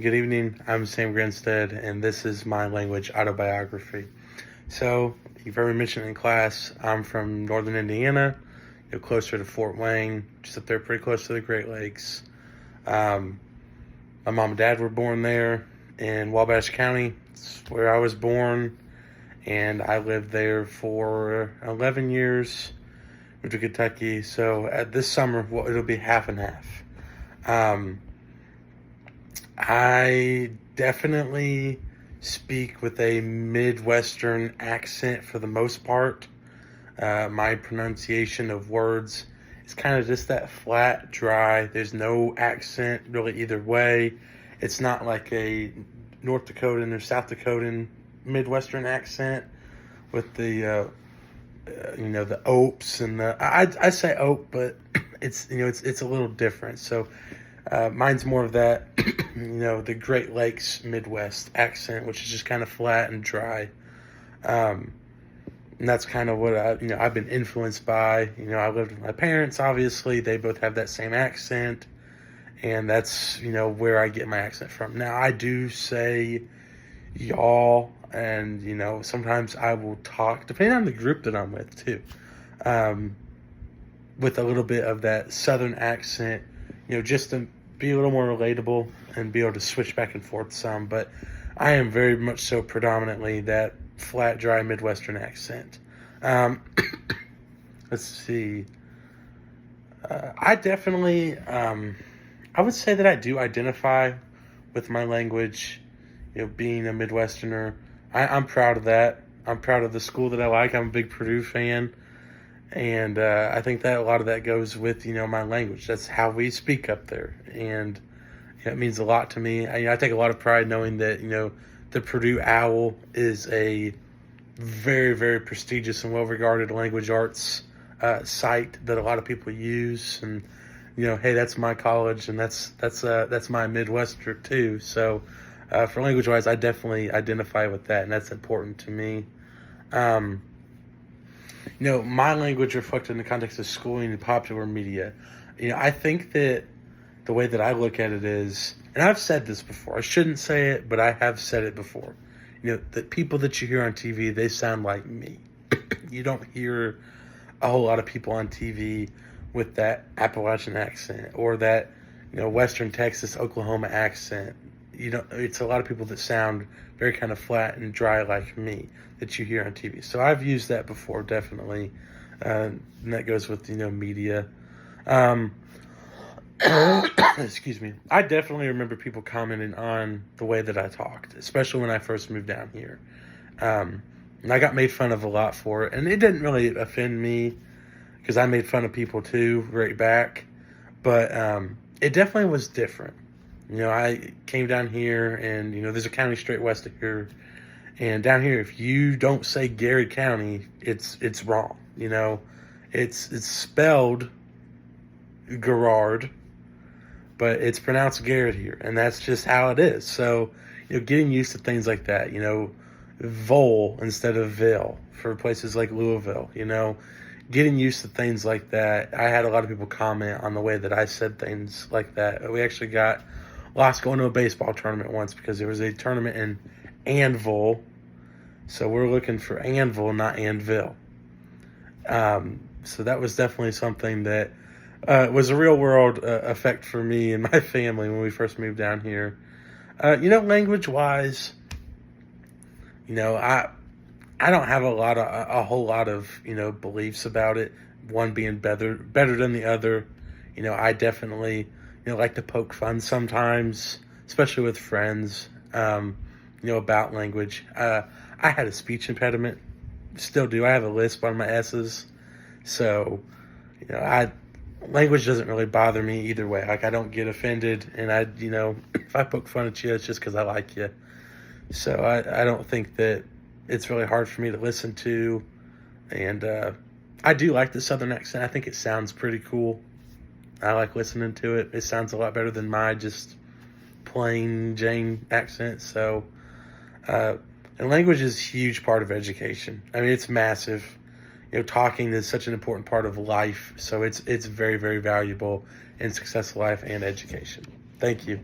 Good evening. I'm Sam Grinstead, and this is my language autobiography. So, you've heard me mention in class, I'm from northern Indiana, closer to Fort Wayne, just up there pretty close to the Great Lakes. Um, my mom and dad were born there in Wabash County. It's where I was born, and I lived there for 11 years, moved to Kentucky. So, at this summer, it'll be half and half. I definitely speak with a Midwestern accent for the most part. My pronunciation of words is kind of just that flat, dry. There's no accent really either way. It's not like a North Dakotan or South Dakotan Midwestern accent with the the opes and I say ope, but it's a little different. So mine's more of that, the Great Lakes Midwest accent, which is just kind of flat and dry. And that's kind of what I've been influenced by. I lived with my parents, obviously. They both have that same accent. And that's, where I get my accent from. Now, I do say y'all, and, sometimes I will talk, depending on the group that I'm with, too, with a little bit of that Southern accent, just to be a little more relatable and be able to switch back and forth some. But I am very much so predominantly that flat, dry Midwestern accent. Let's see. I definitely, I would say that I do identify with my language, being a Midwesterner. I'm proud of that. I'm proud of the school that I like. I'm a big Purdue fan. And I think that a lot of that goes with, my language. That's how we speak up there. And it means a lot to me. I take a lot of pride knowing that, the Purdue Owl is a very, very prestigious and well-regarded language arts site that a lot of people use. And, hey, that's my college, and that's my Midwestern too. So for language-wise, I definitely identify with that, and that's important to me. My language reflected in the context of schooling and popular media. I think that the way that I look at it is, and I've said this before, I shouldn't say it, but I have said it before. The people that you hear on TV, they sound like me. You don't hear a whole lot of people on TV with that Appalachian accent or that, Western Texas, Oklahoma accent. It's a lot of people that sound very kind of flat and dry like me that you hear on TV. So I've used that before, definitely. And that goes with, media. Excuse me. I definitely remember people commenting on the way that I talked, especially when I first moved down here. And I got made fun of a lot for it. And it didn't really offend me because I made fun of people too, right back. But it definitely was different. I came down here and, there's a county straight west of here. And down here, if you don't say Gary County, it's wrong. It's spelled Gerard, but it's pronounced Garrett here. And that's just how it is. So, getting used to things like that, Vol instead of Ville for places like Louisville, getting used to things like that. I had a lot of people comment on the way that I said things like that. We actually got lost going to a baseball tournament once because there was a tournament in Anvil. So we're looking for Anvil, not Anvil. So that was definitely something that was a real world effect for me and my family when we first moved down here. Language wise, I don't have a whole lot of, beliefs about it. One being better than the other. I definitely, like to poke fun sometimes, especially with friends, about language. I had a speech impediment, still do. I have a lisp on my S's. So, language doesn't really bother me either way. Like, I don't get offended, and if I poke fun at you, it's just because I like you. So I don't think that it's really hard for me to listen to. And I do like the Southern accent. I think it sounds pretty cool. I like listening to it. It sounds a lot better than my just plain Jane accent. So, and language is a huge part of education. I mean, it's massive. Talking is such an important part of life. So it's very, very valuable in successful life and education. Thank you.